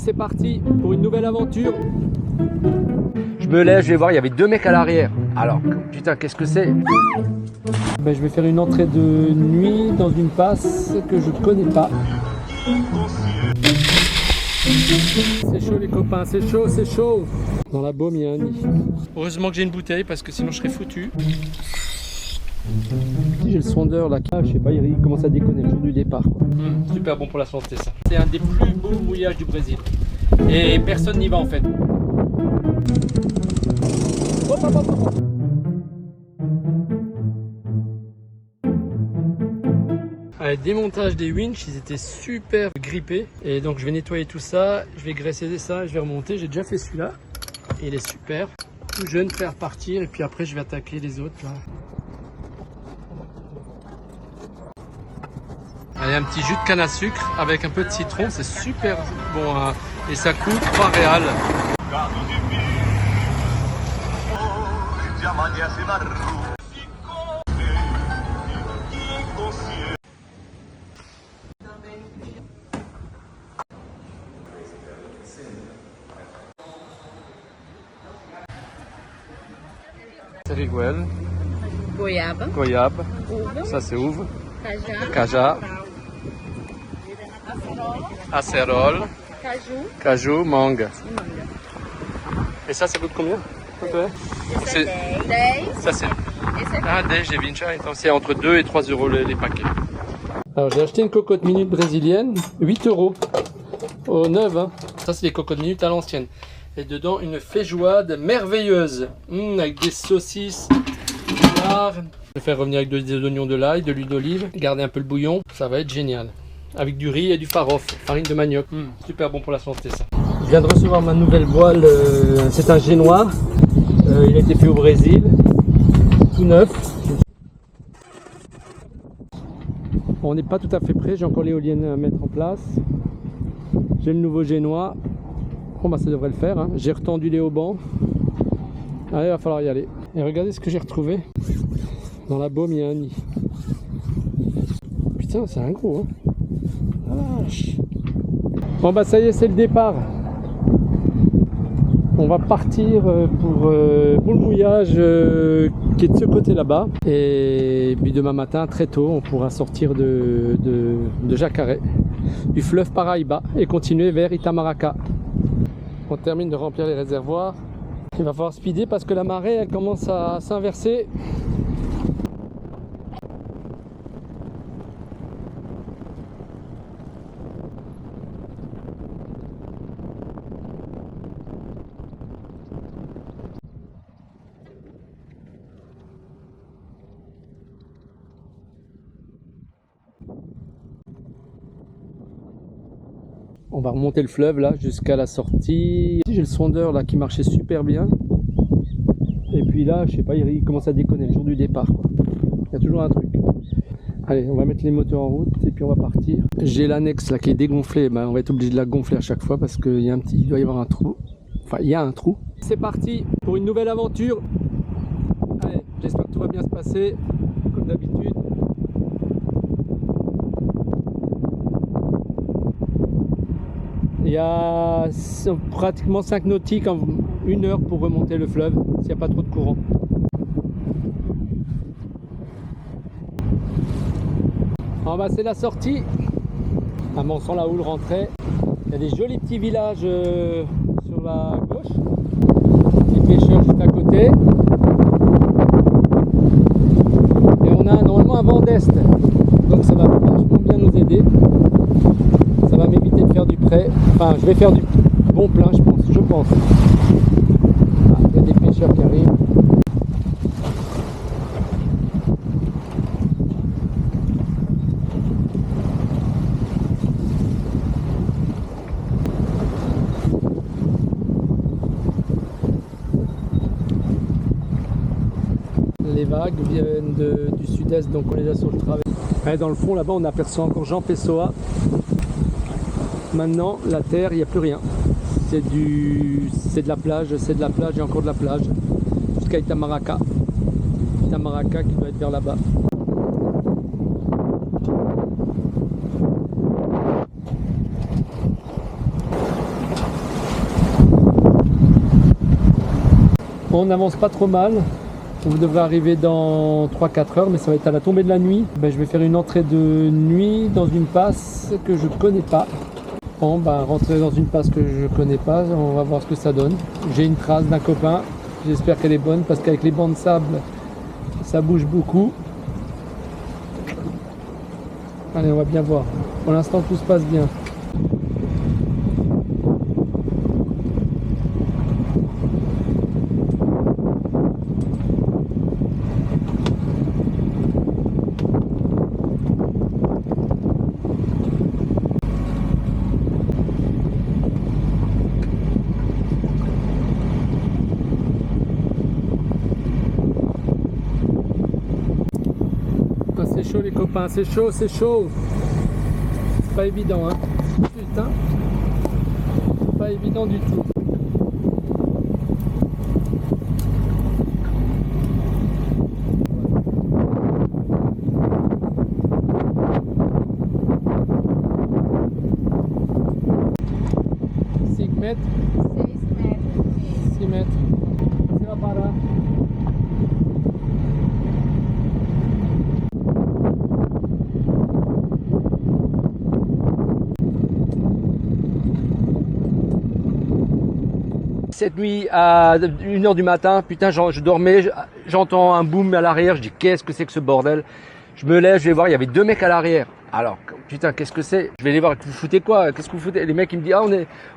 C'est parti pour une nouvelle aventure. Je me lève, je vais voir, il y avait deux mecs à l'arrière. Alors, putain, qu'est-ce que c'est? Ben, je vais faire une entrée de nuit dans une passe que je connais pas. C'est chaud les copains, c'est chaud, c'est chaud. Dans la baume, il y a un nid. Heureusement que j'ai une bouteille parce que sinon je serais foutu. J'ai le sondeur là, je sais pas, il commence à déconner le jour du départ. Super bon pour la santé ça. C'est un des plus beaux mouillages du Brésil. Et personne n'y va en fait. Hop, hop, hop, hop. Allez, démontage des winches, ils étaient super grippés. Et donc je vais nettoyer tout ça, je vais graisser ça, je vais remonter. J'ai déjà fait celui-là. Il est super. Tout jeune, faire partir et puis après je vais attaquer les autres là. Allez, un petit jus de canne à sucre avec un peu de citron, c'est super bon hein. Et ça coûte 3 reals. C'est Riguel, Goiaba, goyave, uva, ça c'est uve, cajá, caja, acérole, caju cajou, mangue. e manga. Et ça coûte combien? Esse é 10. Ça c'est... Esse aqui Ah, 10, j'ai vu ça. Donc c'est entre 2 et 3 euros les paquets. Alors j'ai acheté une cocotte minute brésilienne, 8 euros. Au neuf, hein. Ça c'est les cocottes minutes à l'ancienne. Et dedans une feijoada merveilleuse. Avec des saucisses. Je vais faire revenir avec des oignons de l'ail, de l'huile d'olive. Garder un peu le bouillon. Ça va être génial. Avec du riz et du farof, farine de manioc. Super bon pour la santé ça. Je viens de recevoir ma nouvelle voile. C'est un génois. Il a été fait au Brésil. Tout neuf. On n'est pas tout à fait prêt, j'ai encore l'éolienne à mettre en place. J'ai le nouveau génois. Bon bah ça devrait le faire, hein. J'ai retendu les haubans. Allez, il va falloir y aller. Et regardez ce que j'ai retrouvé. Dans la baume, il y a un nid. Putain, c'est un gros, hein. Ah, vache. Bon bah ça y est, c'est le départ. On va partir pour le mouillage qui est de ce côté là-bas. Et puis demain matin, très tôt, on pourra sortir de Jacaré, du fleuve Paraíba et continuer vers Itamaracá. On termine de remplir les réservoirs. Il va falloir speeder parce que la marée elle commence à s'inverser. On va remonter le fleuve là jusqu'à la sortie. J'ai le sondeur là qui marchait super bien. Et puis là, je sais pas, il commence à déconner le jour du départ, quoi. Il y a toujours un truc. Allez, on va mettre les moteurs en route et puis on va partir. J'ai l'annexe là qui est dégonflée. Ben, on va être obligé de la gonfler à chaque fois parce qu'il y a il doit y avoir un trou. Enfin, il y a un trou. C'est parti pour une nouvelle aventure. Allez, j'espère que tout va bien se passer comme d'habitude. Il y a pratiquement 5 nautiques en 1 heure pour remonter le fleuve s'il n'y a pas trop de courant. En bas c'est la sortie. À Manson là où le rentrait. Il y a des jolis petits villages sur la gauche. Des pêcheurs juste à côté. Et on a normalement un vent d'est. Donc ça va vachement bien nous aider. Ça va m'éviter de faire du prêt. Enfin, je vais faire du bon plein, je pense. Ah, il y a des pêcheurs qui arrivent. Les vagues viennent du sud-est, donc on les a sur le travers. Ouais, dans le fond, là-bas, on aperçoit encore Jean Pessoa. Maintenant, la terre, il n'y a plus rien. C'est de la plage, et encore de la plage. Jusqu'à Itamaracá. Itamaracá qui doit être vers là-bas. On n'avance pas trop mal. On devrait arriver dans 3-4 heures, mais ça va être à la tombée de la nuit. Je vais faire une entrée de nuit dans une passe que je ne connais pas. Bon, rentrer dans une passe que je ne connais pas, on va voir ce que ça donne. J'ai une trace d'un copain, j'espère qu'elle est bonne parce qu'avec les bancs de sable, ça bouge beaucoup. Allez, on va bien voir. Pour l'instant, tout se passe bien. C'est chaud les copains, c'est chaud, c'est chaud. C'est pas évident, hein. Putain. Pas évident du tout. $6 mètres. 6 mètres. C'est la para. Cette nuit à 1h du matin, putain, je dormais, j'entends un boom à l'arrière, je dis qu'est-ce que c'est que ce bordel? Je me lève, je vais voir, il y avait 2 mecs à l'arrière. Alors, putain, qu'est-ce que c'est? Je vais les voir, vous foutez quoi? Qu'est-ce que vous foutez? Les mecs, ils me disent,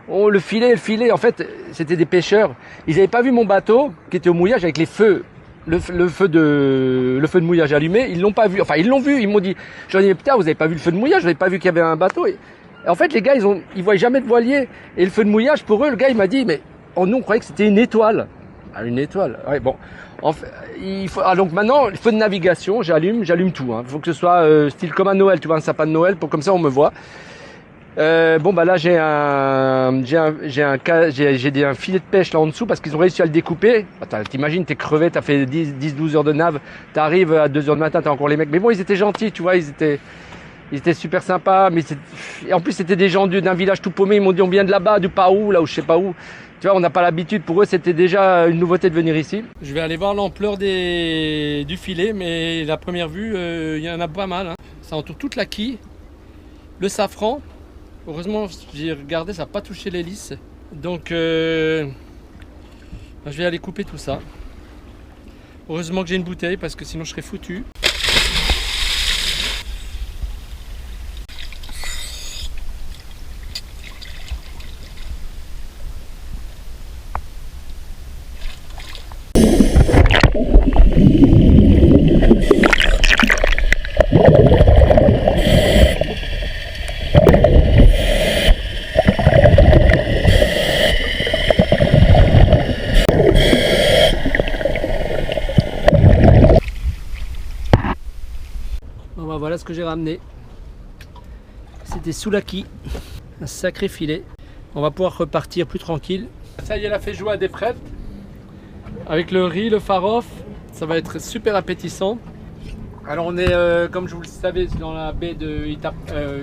le filet. En fait, c'était des pêcheurs. Ils n'avaient pas vu mon bateau, qui était au mouillage avec les feux, le feu de mouillage allumé. Ils l'ont pas vu. Enfin, ils l'ont vu. Ils m'ont dit, je leur ai dit, putain, vous avez pas vu le feu de mouillage? Vous n'avez pas vu qu'il y avait un bateau? Et en fait, les gars, ils voient jamais de voilier. Et le feu de mouillage, pour eux, le gars, il m'a dit, mais, nous, on croyait que c'était une étoile. Ah, une étoile. Ouais, bon. Donc maintenant, le feu de navigation, j'allume tout. Il faut que ce soit style comme à Noël, tu vois, un sapin de Noël, pour comme ça on me voit. Là j'ai un filet de pêche là en dessous parce qu'ils ont réussi à le découper. Attends, t'imagines, t'es crevé, t'as fait 10-12 heures de nav, t'arrives à 2 heures du matin, t'as encore les mecs. Mais bon, ils étaient gentils, tu vois, ils étaient super sympas. Et en plus, c'était des gens d'un village tout paumé. Ils m'ont dit, on vient de là-bas, du Paou, là où je sais pas où. Tu vois, on n'a pas l'habitude. Pour eux, c'était déjà une nouveauté de venir ici. Je vais aller voir l'ampleur du filet, mais la première vue, il y en a pas mal. Hein. Ça entoure toute la quille, le safran. Heureusement, j'ai regardé, ça n'a pas touché l'hélice. Donc, je vais aller couper tout ça. Heureusement que j'ai une bouteille, parce que sinon je serais foutu. Voilà ce que j'ai ramené. C'était sous la quille, un sacré filet. On va pouvoir repartir plus tranquille. Ça y est, la feijoada est prête. Avec le riz, le farof, ça va être super appétissant. Alors on est, comme je vous le savais, dans la baie de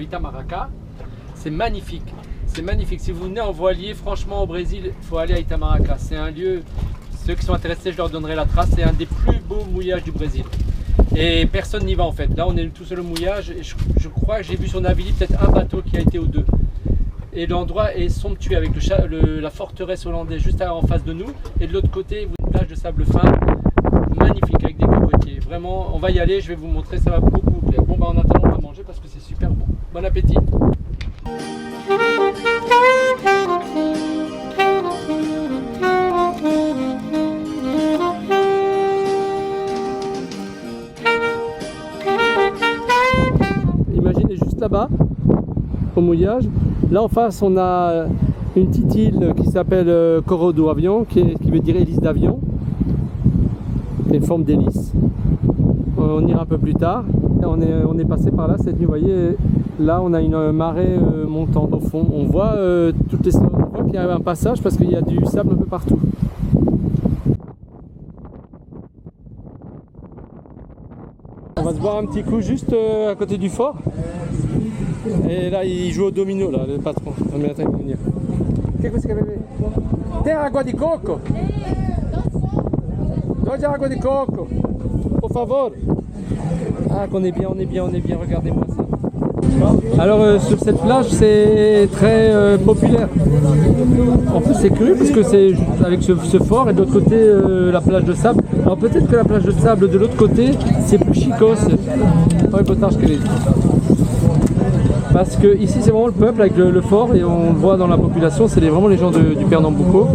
Itamaracá. C'est magnifique. C'est magnifique. Si vous venez en voilier, franchement au Brésil, il faut aller à Itamaracá. C'est un lieu, ceux qui sont intéressés, je leur donnerai la trace. C'est un des plus beaux mouillages du Brésil. Et personne n'y va en fait. Là on est tout seul au mouillage et je crois que j'ai vu sur Navili peut-être un bateau qui a été aux deux. Et l'endroit est somptueux avec la forteresse hollandaise juste en face de nous. Et de l'autre côté, une plage de sable fin magnifique avec des cocotiers. Vraiment, on va y aller, je vais vous montrer, ça va beaucoup vous plaire. Bon en attendant, on va manger parce que c'est super bon. Bon appétit. Imaginez juste là-bas, au mouillage. Là en face, on a une petite île qui s'appelle Corodo Avion, qui veut dire hélice d'avion. C'est une forme d'hélice. On ira un peu plus tard. On est passé par là cette nuit. Vous voyez, là on a une marée montante au fond. On voit on voit qu'il y a un passage parce qu'il y a du sable un peu partout. On va se boire un petit coup juste à côté du fort. Et là, il joue au domino, là, le patron. Non, mais attends, il va venir. Qu'est-ce que c'est? Tem água de coco? Pode água de coco, por favor. Ah, qu'on est bien, regardez-moi ça. Alors sur cette plage c'est très populaire. En plus c'est curieux parce que c'est avec ce fort et de l'autre côté la plage de sable. Alors peut-être que la plage de sable de l'autre côté c'est plus chicos. Parce que ici c'est vraiment le peuple avec le fort et on le voit dans la population, c'est vraiment les gens du Pernambuco.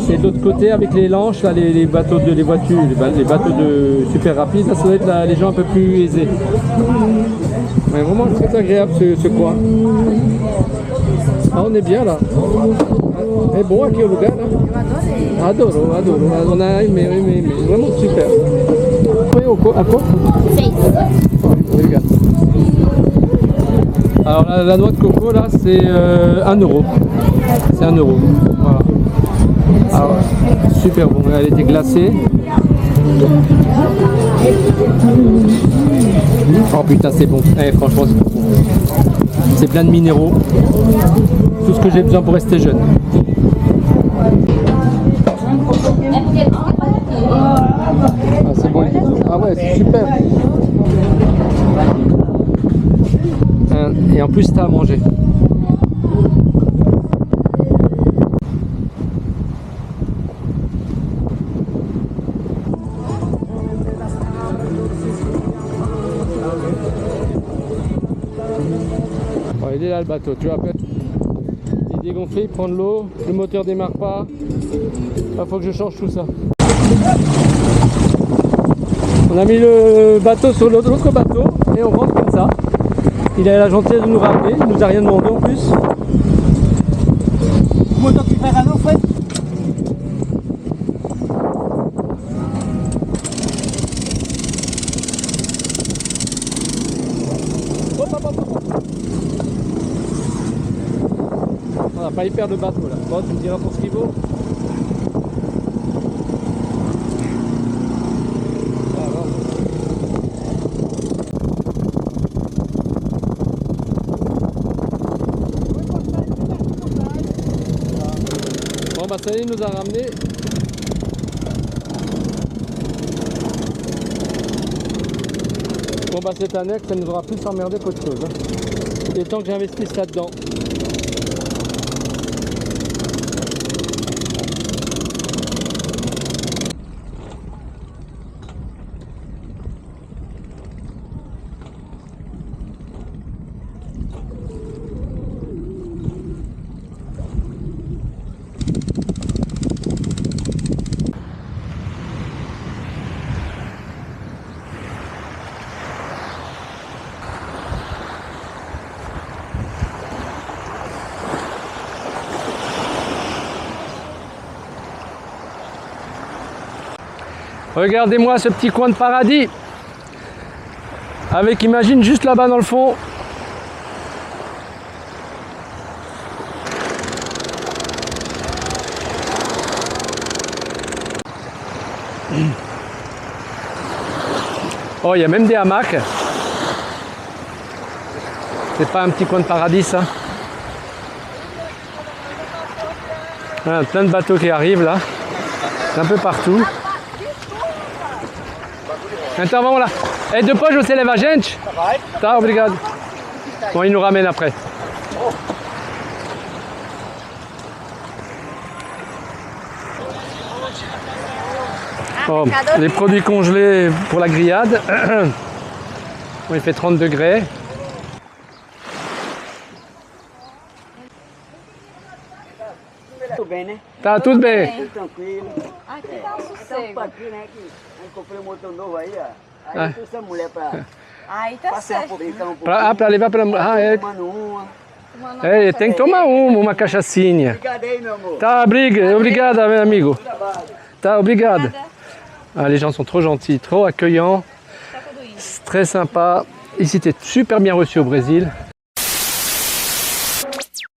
Et de l'autre côté avec les lanches, là, les bateaux les bateaux de super rapides, là, ça doit être là, les gens un peu plus aisés. Mais vraiment très agréable ce coin. Ah, on est bien là. É bom aqui o lugar, né? Adoro. On a aimé. Vraiment super. Oui, à quoi? 6. Obrigado. Alors la noix de coco là c'est 1 euro. C'est 1 euro. Voilà. Alors, super bon, elle était glacée. Oh putain c'est bon. Franchement c'est bon. C'est plein de minéraux. Tout ce que j'ai besoin pour rester jeune. Ah, c'est bon. Ah ouais, c'est super. Et en plus t'as à manger. Bon, il est là le bateau, tu vois, après il est dégonflé, il prend de l'eau, le moteur démarre pas. Il faut que je change tout ça. On a mis le bateau sur l'autre bateau et on rentre comme ça. Il a la gentillesse de nous ramener, il nous a rien demandé en plus. Moteur qui fait à l'eau, Fred. On n'a pas hyper de bateau là. Bon, tu me diras pour ce qu'il vaut. Bon bah ça y est, il nous a ramené. Bon bah cette annexe, ça nous aura plus emmerdé qu'autre chose. Hein. Il est temps que j'investisse là-dedans. Regardez-moi ce petit coin de paradis. Avec, imagine, juste là-bas dans le fond. Oh, il y a même des hamacs. C'est pas un petit coin de paradis, ça. Ah, plein de bateaux qui arrivent là. Un peu partout. Então vamos lá. Et depois você leva a gente? Tá, obrigado. Bon, il nous ramène après. Bon, les produits congelés pour la grillade. Bon, il fait 30 degrés. Tudo bem, né? Tá tudo bem. Tudo tranquilo. Aqui tá um Então, sossego. aqui, né? Que eu comprei um motor novo aí, ó. Aí Ah. eu trouxe a mulher pra Aí tá passear um certo. pouquinho, então, um Pra levar pra... Ah, é. tomando uma. É, tem que tomar uma cachaçinha. Obrigado aí, meu amor. Tá, obrigado, amigo. Bom trabalho. Tá, obrigado. Ah, les gens sont trop gentils, trop accueillants, très sympas. Ici, tu es super bien reçu au Brésil.